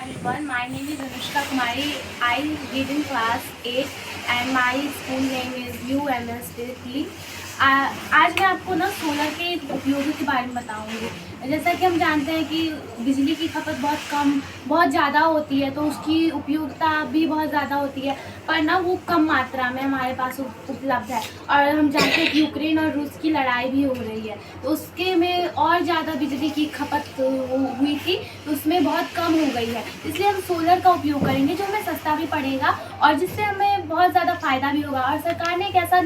everyone. My name is Anushka Kumari. I read in class 8 and my school name is UMS Delhi. आज मैं आपको ना solar के उपयोगों के बारे में बताऊंगी। जैसा कि हम जानते हैं कि बिजली की खपत बहुत ज़्यादा होती है, तो उसकी उपयोगिता भी बहुत ज़्यादा होती है, पर ना वो कम मात्रा में हमारे पास उपलब्ध है। और हम जानते हैं कि यूक्रेन और रूस की लड़ाई भी हो रही है, तो उसके में और ज़्यादा बिजली की खपत हुई थी, तो उसमें बहुत कम हो गई है। इसलिए हम सोलर का उपयोग करेंगे जो हमें सस्ता भी पड़ेगा और जिससे हमें बहुत ज़्यादा फ़ायदा भी होगा। और सरकार ने एक ऐसा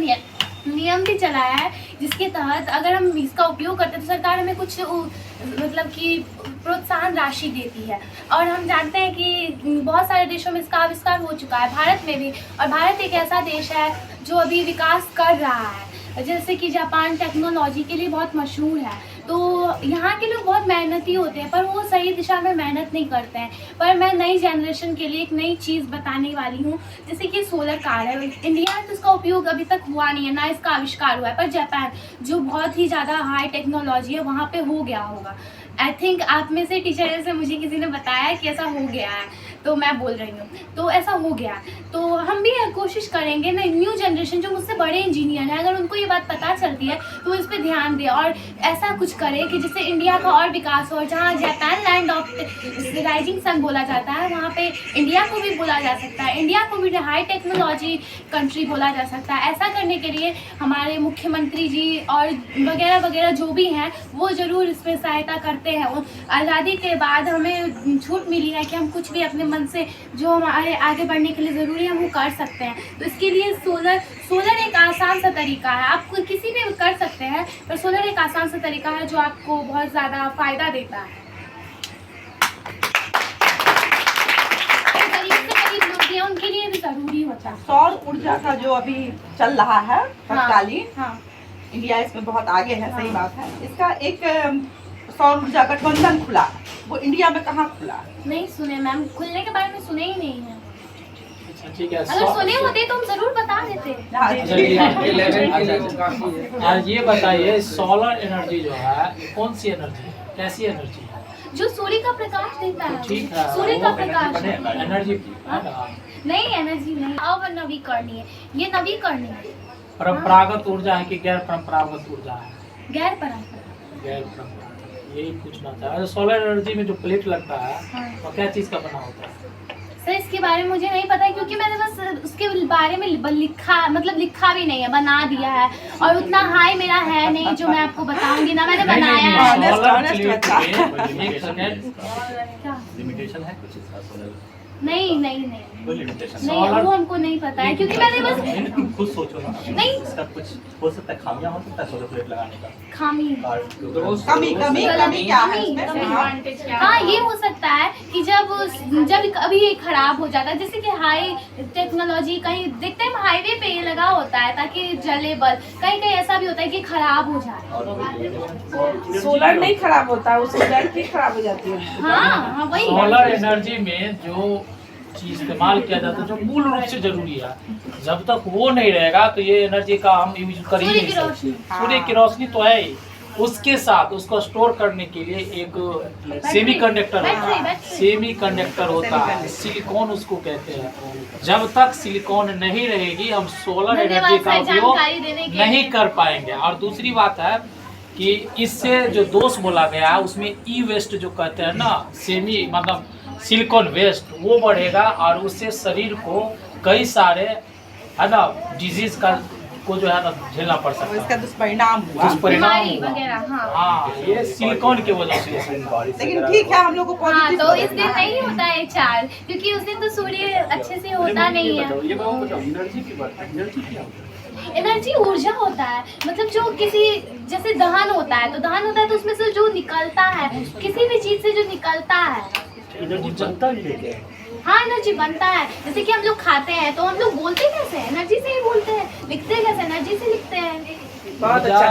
नियम भी चलाया है जिसके तहत अगर हम इसका उपयोग करते हैं तो सरकार हमें कुछ मतलब कि प्रोत्साहन राशि देती है। और हम जानते हैं कि बहुत सारे देशों में इसका आविष्कार हो चुका है, भारत में भी। और भारत एक ऐसा देश है जो अभी विकास कर रहा है, जैसे कि जापान टेक्नोलॉजी के लिए बहुत मशहूर है। तो यहाँ के लोग बहुत मेहनती होते हैं, पर वो सही दिशा में मेहनत नहीं करते हैं। पर मैं नई जनरेशन के लिए एक नई चीज़ बताने वाली हूँ, जैसे कि सोलर कार है। इंडिया में तो इसका उपयोग अभी तक हुआ नहीं है, ना इसका आविष्कार हुआ है, पर जापान जो बहुत ही ज़्यादा हाई टेक्नोलॉजी है वहाँ पे हो गया होगा। आई थिंक आप में से टीचर से मुझे किसी ने बताया कि ऐसा हो गया है, तो मैं बोल रही हूँ, तो ऐसा हो गया। तो हम भी कोशिश करेंगे ना, न्यू जनरेशन जो मुझसे बड़े इंजीनियर हैं, अगर उनको ये बात पता चलती है तो इस पर ध्यान दें और ऐसा कुछ करें कि जिससे इंडिया का और विकास हो। जहाँ Japan land of rising sun बोला जाता है, वहाँ पे इंडिया को भी बोला जा सकता है, इंडिया को भी हाई टेक्नोलॉजी कंट्री बोला जा सकता है। ऐसा करने के लिए हमारे मुख्यमंत्री जी और वगैरह वगैरह जो भी हैं वो ज़रूर इसमें सहायता करते हैं। आज़ादी के बाद हमें छूट मिली है कि हम कुछ भी अपने मन से जो हमारे आगे बढ़ने के लिए ज़रूरी है वो कर सकते हैं। तो इसके लिए सोलर एक आसान सा तरीका है, आप किसी भी कर सकते हैं, पर सोलर एक आसान सा तरीका है जो आपको बहुत ज़्यादा फ़ायदा देता है। उनके लिए भी ज़रूरी होता है। सौर ऊर्जा का जो अभी चल रहा है तत्कालीन, हाँ, इंडिया इसमें बहुत आगे है, सही बात है। इसका एक सौर ऊर्जा गठबंधन खुला, वो इंडिया में कहाँ खुला? नहीं सुने मैम, खुलने के बारे में सुने ही नहीं है। ठीक है, अगर सुने होते तो हम जरूर बता देते। ये बताइए, सोलर एनर्जी जो है कौन सी एनर्जी है, कैसी एनर्जी है? जो सूर्य का प्रकाश देता है। ठीक है, सूर्य का प्रकाश एनर्जी नहीं, एनर्जी नहीं, अनवीकरणीय, ये नवीकरणीय है। परंपरागत ऊर्जा है कि गैर परंपरागत ऊर्जा है? गैर परंपरागत। गैर परंपरागत, यही पूछना था। सोलर एनर्जी में जो प्लेट लगता है वो क्या चीज़ का बना होता है? सर इसके बारे में मुझे नहीं पता है, क्योंकि मैंने बस उसके बारे में लिखा भी नहीं है, बना दिया है। और उतना हाई मेरा है नहीं जो मैं आपको बताऊंगी ना, मैंने बनाया है। लिमिटेशन है कुछ इसका सोलर? नहीं, वो हमको नहीं पता है, क्योंकि मैंने बस खुद सोचो ना। नहीं, इसका कुछ हो सकता है, खामियां हो सकता है सोलर प्लेट लगाने का। कमी क्या है इसमें? हाँ, ये हो सकता है कि जब कभी ये खराब हो जाता है, जैसे कि हाई टेक्नोलॉजी कहीं देखते हैं हाईवे पे ये लगा होता है ताकि जले बल्ब, कहीं ऐसा भी होता है कि खराब हो जाए। सोलर नहीं खराब होता है, उसकी बैटरी खराब हो जाती है। हाँ, वही। सोलर एनर्जी में जो चीज इस्तेमाल किया जाता है जो मूल रूप से जरूरी है, जब तक वो नहीं रहेगा तो ये एनर्जी का हम यूज कर ही नहीं सकते। सूर्य की रोशनी तो है ही, उसके साथ उसको स्टोर करने के लिए एक सेमीकंडक्टर होता है, सिलिकॉन उसको कहते हैं। जब तक सिलिकॉन नहीं रहेगी हम सोलर एनर्जी का उपयोग नहीं कर पाएंगे। और दूसरी बात है कि इससे जो दोष बोला गया है उसमें ई वेस्ट जो कहते हैं ना, मतलब सिलिकॉन वेस्ट, वो बढ़ेगा और उससे शरीर को कई सारे है ना डिजीज को जो है ना झेलना पड़ सकता है। इसका दुष्परिणाम वगैरह। हाँ, ये सिलिकॉन की वजह से। लेकिन ठीक है, हम लोग को हाँ, तो इस दिन नहीं होता है चार्ज, क्योंकि उस दिन तो सूर्य अच्छे से होता नहीं है। एनर्जी ऊर्जा होता है, मतलब जो किसी जैसे दहन होता है तो उसमें से जो निकलता है, किसी भी चीज से जो निकलता है एनर्जी बनता भी है। हाँ, एनर्जी बनता है। जैसे कि हम लोग खाते हैं तो हम लोग बोलते कैसे हैं? एनर्जी से ही बोलते हैं। लिखते कैसे? एनर्जी से लिखते हैं। बहुत अच्छा।